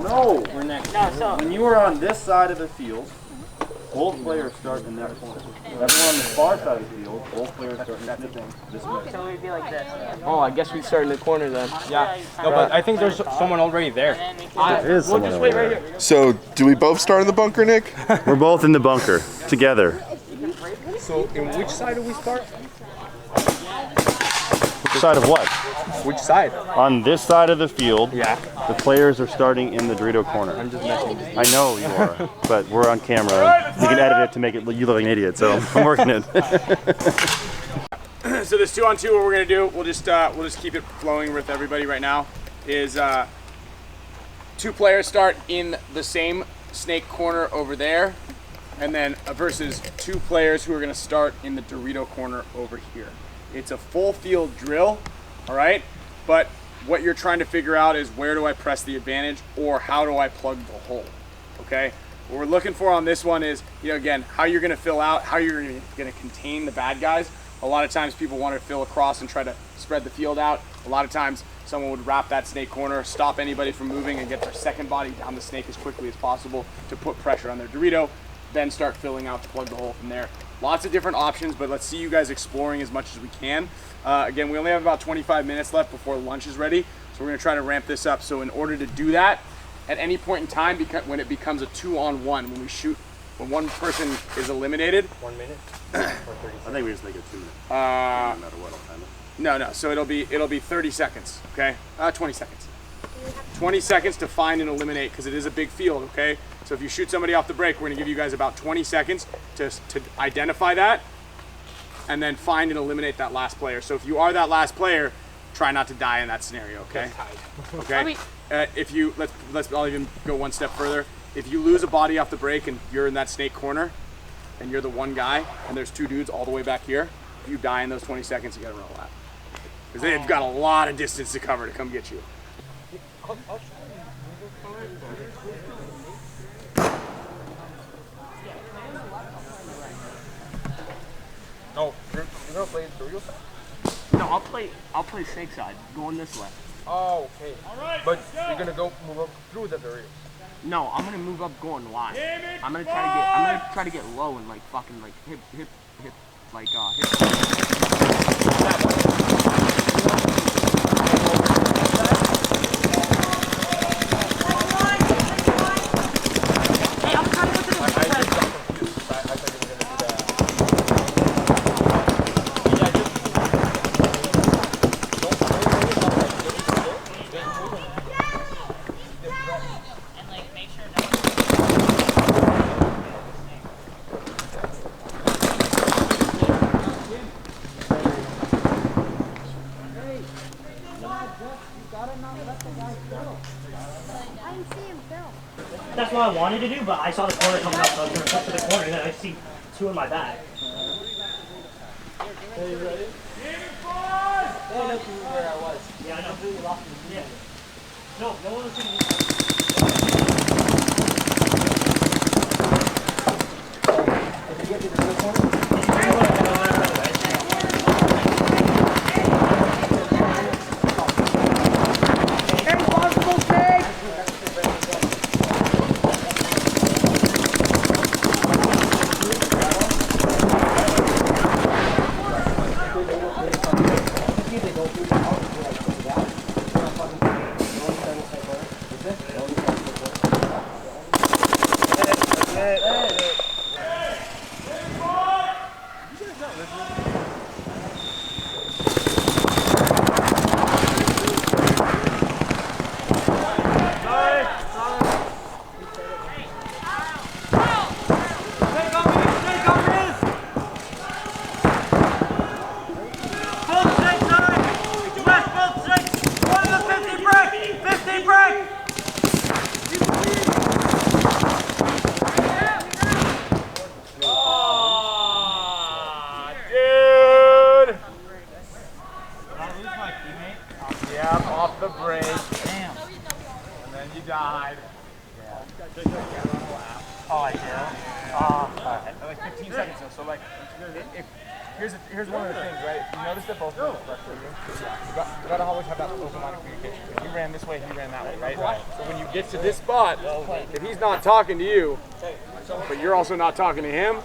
No. We're next. No, so. When you are on this side of the field, both players start in that corner. Everyone on the far side of the field, both players start in this way. So we'd be like this. Oh, I guess we start in the corner then. Yeah. No, but I think there's someone already there. There is someone over there. So, do we both start in the bunker, Nick? We're both in the bunker together. So, in which side do we start? Which side of what? Which side? On this side of the field, Yeah. the players are starting in the Dorito corner. I'm just messing. I know you are, but we're on camera. You can edit it to make it you look like an idiot, so I'm working it. So this 2-on-2, what we're gonna do, we'll just keep it flowing with everybody right now. Is 2 players start in the same snake corner over there, and then versus 2 players who are gonna start in the Dorito corner over here. It's a full field drill, all right? But what you're trying to figure out is where do I press the advantage, or how do I plug the hole, okay? What we're looking for on this one is, again, how you're gonna fill out, how you're gonna contain the bad guys. A lot of times people want to fill across and try to spread the field out. A lot of times someone would wrap that snake corner, stop anybody from moving, and get their second body down the snake as quickly as possible to put pressure on their Dorito, then start filling out to plug the hole from there. Lots of different options, but let's see you guys exploring as much as we can. Again, we only have about 25 minutes left before lunch is ready, so we're gonna try to ramp this up. So in order to do that, at any point in time, when it becomes a 2-on-1, when we shoot, when one person is eliminated. 1 minute or 30 seconds? I think we just make it 2 minutes. No matter what, I'll time it. No, so it'll be 30 seconds, okay? 20 seconds. 20 seconds to find and eliminate, because it is a big field, okay? So if you shoot somebody off the break, we're gonna give you guys about 20 seconds to identify that, and then find and eliminate that last player. So if you are that last player, try not to die in that scenario, okay? Okay. I'll even go one step further. If you lose a body off the break and you're in that snake corner, and you're the one guy, and there's 2 dudes all the way back here, if you die in those 20 seconds, you gotta run a lap. Because they've got a lot of distance to cover to come get you. No, you're gonna play the Dorito side? No, I'll play snake side, going this way. Oh, okay. But you're gonna move up through the Doritos. No, I'm gonna move up going wide. I'm gonna try to get low and like fucking like hit like That's what I wanted to do, but I saw the corner coming up, so I was going to cut to the corner, and then I see 2 in my back. Are you ready? I know where I was. Yeah, I know who you lost. Yeah. No one was going to. Did you get to the corner? Off the break. Damn. And then you died. Yeah. Oh, I did? Oh, alright. Like 15 seconds though. So like, if here's one of the things, right? You notice that both of them you gotta always have that open line of communication. If you ran this way, he ran that way, right? So when you get to this spot, if he's not talking to you, but you're also not talking to him,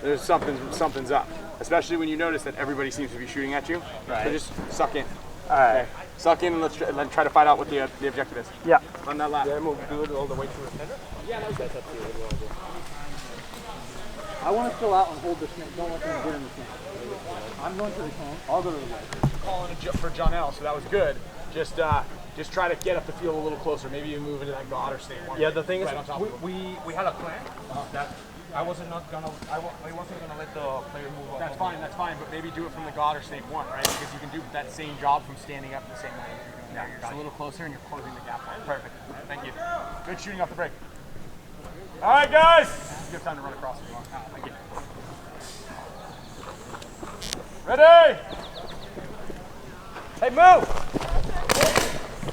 there's something's up. Especially when you notice that everybody seems to be shooting at you. Right. So just suck in. All right. Okay. Suck in and let's try to find out what the objective is. Yeah. On that lap. Yeah, move good all the way to the center. Yeah, that's up to you. I want to fill out and hold the snake. Don't let them get in the snake. I'm going to the cone. I'll go to the wedge. Calling for John L, so that was good. Just try to get up the field a little closer. Maybe you move into that God or snake. Yeah, the thing right is, we had a plan that I wasn't gonna let the player move up. That's fine, but maybe do it from the God or snake one, right? Because you can do that same job from standing up the same way. Yeah, you're just a little closer and you're closing the gap. Perfect. Thank you. Good shooting off the break. All right, guys. You have time to run across if you want. Thank you. Ready? Hey, move!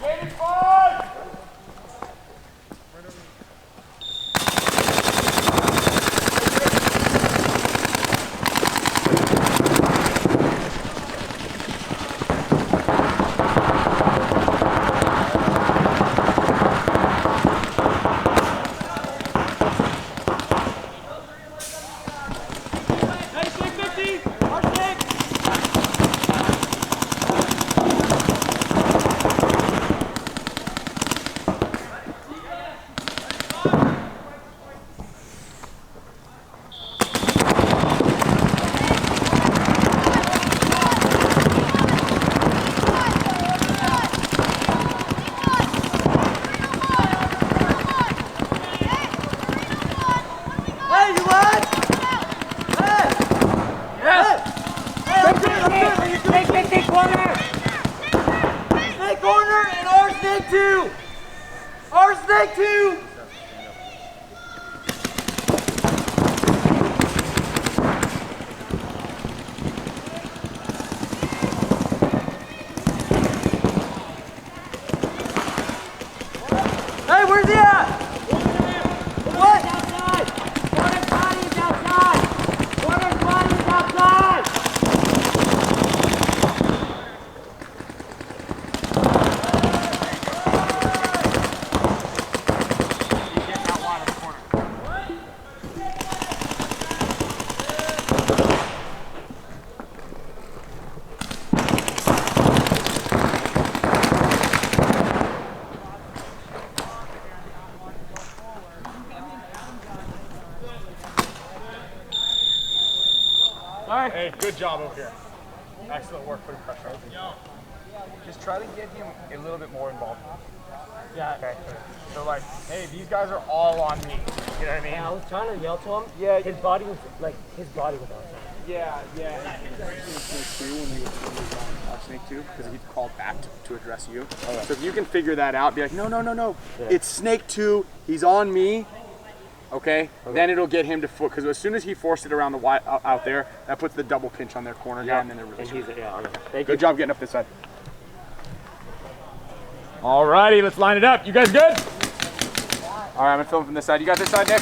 Waiting for! Hey, good job over here. Excellent work putting pressure on him. Just try to get him a little bit more involved. Yeah. Okay. So like, hey, these guys are all on me. You know what I mean? Yeah, I was trying to yell to him. Yeah. His body was outside. Yeah. Snake 2, because he's called back to address you. Okay. So if you can figure that out, be like, no. Yeah. It's Snake 2. He's on me. Okay? Then it'll get him to foot, because as soon as he forced it around the wide out there, that puts the double pinch on their corner guy, and then they're really good job getting up this side. Alrighty, let's line it up. You guys good? Alright, I'm gonna film from this side. You got this side, Nick?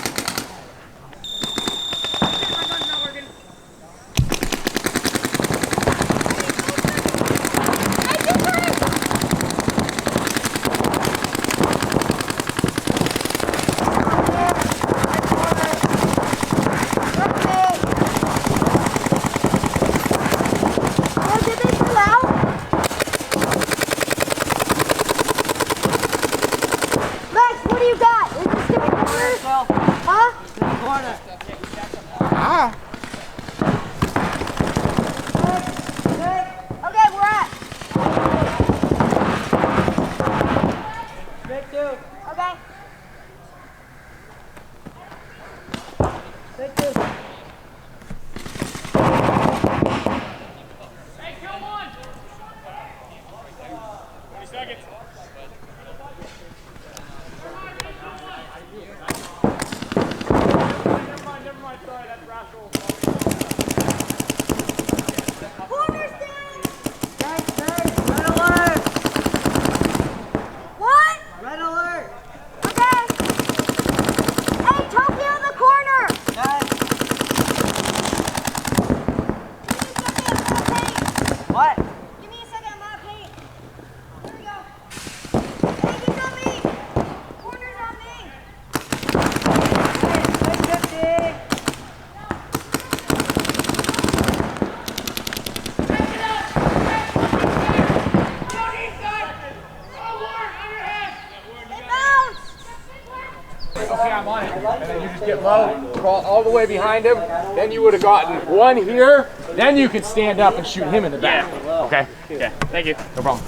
okay, I'm on it. And then you just get low, crawl all the way behind him. Then you would have gotten one here. Then you could stand up and shoot him in the back. Yeah. Okay? Yeah. Thank you. No problem.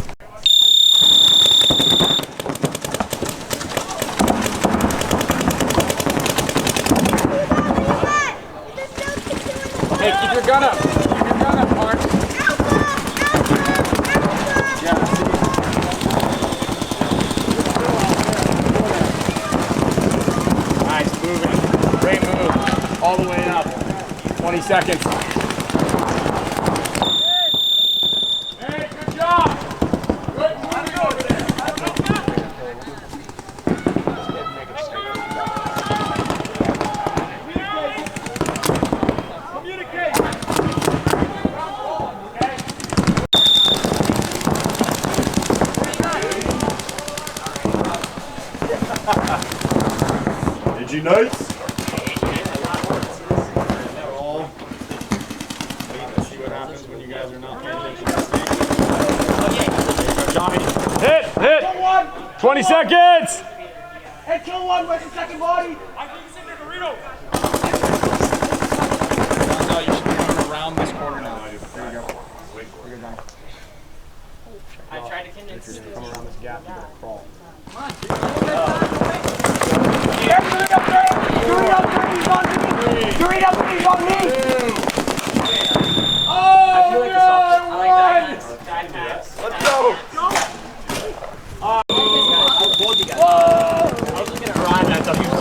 Hey, keep your gun up. Keep your gun up, Mark. Nice, moving. Great move. All the way up. 20 seconds. Hey, good job. Good moving over there. Did you notice? Hit! 20 seconds! Hey, kill one, where's the second body? No, you should be coming around this corner now. There you go. I tried to convince you. Come around this gap, you gotta crawl.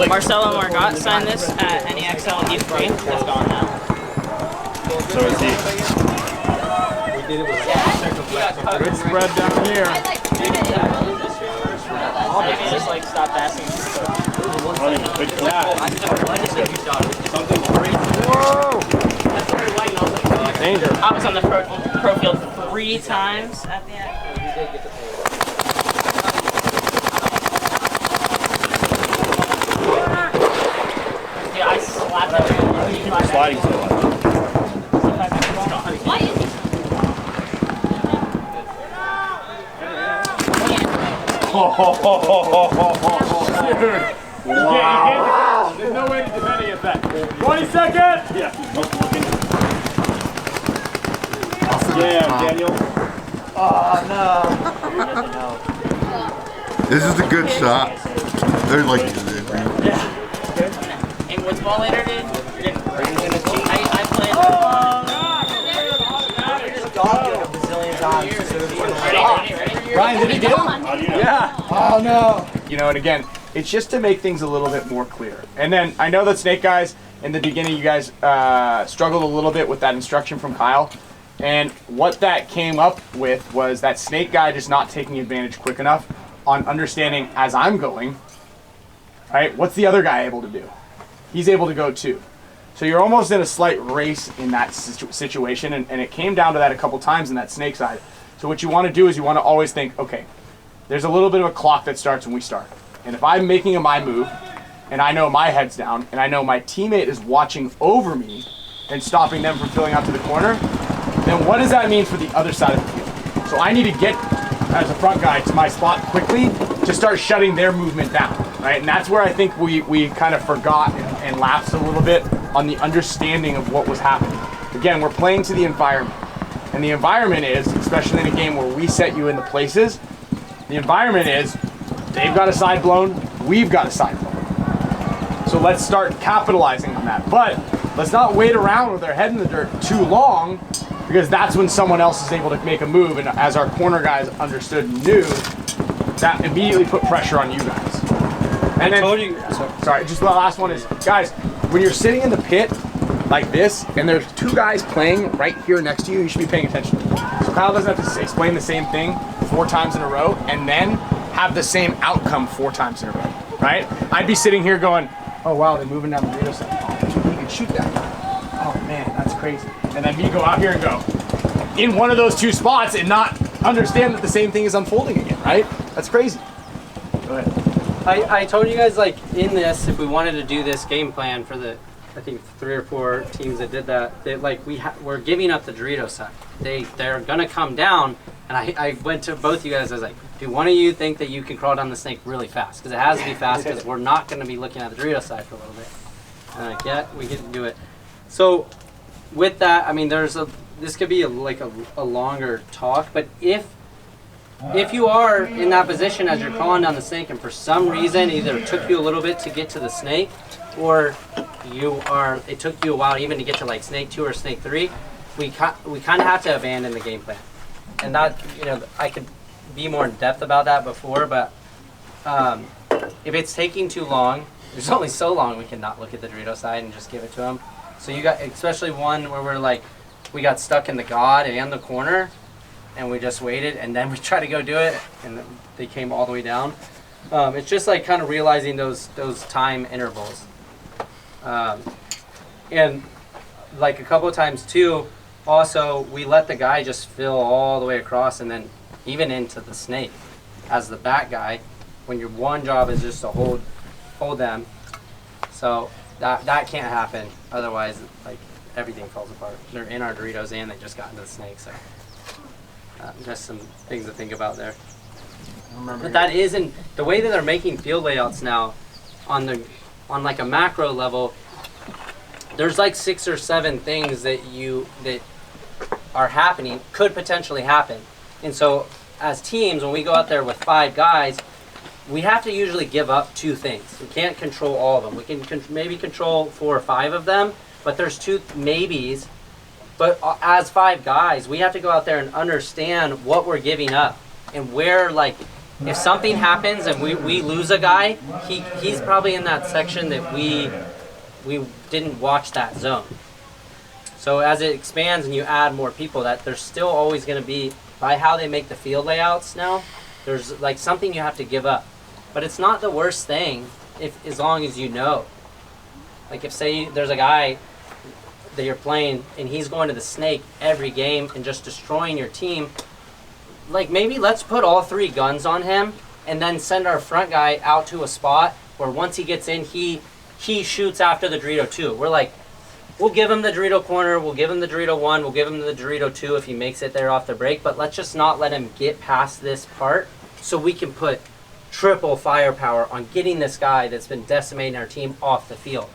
Marcelo Margot signed this at NEXL. He's free. It's gone now. So is he. Good spread down here. Maybe just like stop passing. Whoa! Danger. I was on the pro field 3 times at the end. Dude, I slapped that. Sliding so much. Dude. Wow. There's no way to defend against that. 20 seconds! Yeah. Damn, Daniel. This is a good shot. They're like, And what's ball later, dude? I played. Ryan, did he get him? Yeah. Oh no. You know, and again, it's just to make things a little bit more clear. And then I know that Snake guys, in the beginning, you guys struggled a little bit with that instruction from Kyle. And what that came up with was that Snake guy just not taking advantage quick enough on understanding as I'm going, right? What's the other guy able to do? He's able to go too. So you're almost in a slight race in that situation, and it came down to that a couple times in that Snake side. So what you want to do is you want to always think, okay, there's a little bit of a clock that starts when we start. And if I'm making my move, and I know my head's down, and I know my teammate is watching over me and stopping them from filling out to the corner, then what does that mean for the other side of the field? So I need to get, as a front guy, to my spot quickly to start shutting their movement down, right? And that's where I think we kind of forgot and lapsed a little bit on the understanding of what was happening. Again, we're playing to the environment. And the environment is, especially in a game where we set you in the places, the environment is, they've got a side blown, we've got a side blown. So let's start capitalizing on that. But let's not wait around with our head in the dirt too long, because that's when someone else is able to make a move. And as our corner guys understood and knew, that immediately put pressure on you guys. And then, sorry, just the last one is, guys, when you're sitting in the pit like this, and there's 2 guys playing right here next to you, you should be paying attention to them. So Kyle doesn't have to explain the same thing 4 times in a row, and then have the same outcome 4 times in a row, right? I'd be sitting here going, oh wow, they're moving down the radio side. Oh, you can shoot that guy. Oh man, that's crazy. And then me go out here and go in one of those 2 spots and not understand that the same thing is unfolding again, right? That's crazy. Go ahead. I told you guys, like, in this, if we wanted to do this game plan for the, I think 3 or 4 teams that did that, they, like, we're giving up the Dorito side. They're gonna come down, And I went to both you guys. I was like, do one of you think that you can crawl down the snake really fast? Because it has to be fast because we're not going to be looking at the Dorito side for a little bit. And I'm like, yeah, we can do it. So with that, I mean, this could be like a longer talk, but if you are in that position as you're crawling down the snake and for some reason either it took you a little bit to get to the snake or it took you a while even to get to like snake 2 or snake 3, we kind of have to abandon the game plan. And that, I could be more in depth about that before, but if it's taking too long, there's only so long we can not look at the Dorito side and just give it to them. So you got, especially one where we got stuck in the God and the corner, and we just waited, and then we tried to go do it, and they came all the way down. It's just like kind of realizing those time intervals. And like a couple of times too, also, we let the guy just fill all the way across and then even into the snake as the back guy when your one job is just to hold them. So that can't happen. Otherwise, like, everything falls apart. They're in our Doritos and they just got into the snake. So just some things to think about there. But that isn't the way that they're making field layouts now on like a macro level. There's like 6 or 7 things that are happening, could potentially happen. And so as teams, when we go out there with 5 guys, we have to usually give up 2 things. We can't control all of them. We can maybe control 4 or 5 of them, but there's 2 maybes. But as 5 guys, we have to go out there and understand what we're giving up and where, like, if something happens and we lose a guy, he's probably in that section that we didn't watch that zone. So as it expands and you add more people, that there's still always going to be, by how they make the field layouts now, there's like something you have to give up. But it's not the worst thing as long as you know. Like if say there's a guy that you're playing and he's going to the snake every game and just destroying your team, like maybe let's put all 3 guns on him and then send our front guy out to a spot where once he gets in, he shoots after the Dorito 2. We're like, we'll give him the Dorito corner, we'll give him the Dorito 1, we'll give him the Dorito 2 if he makes it there off the break, but let's just not let him get past this part so we can put triple firepower on getting this guy that's been decimating our team off the field.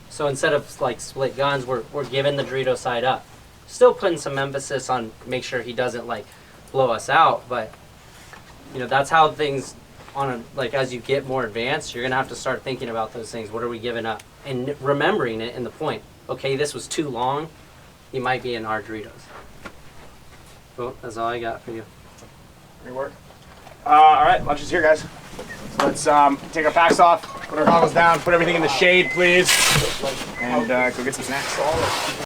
So instead of like split guns, we're giving the Dorito side up. Still putting some emphasis on make sure he doesn't like blow us out, but that's how things like as you get more advanced, you're gonna have to start thinking about those things. What are we giving up? And remembering it in the point. Okay, this was too long. You might be in our Doritos. Cool, that's all I got for you. Great work. All right, lunch is here, guys. Let's take our packs off, put our goggles down, put everything in the shade, please, and go get some snacks.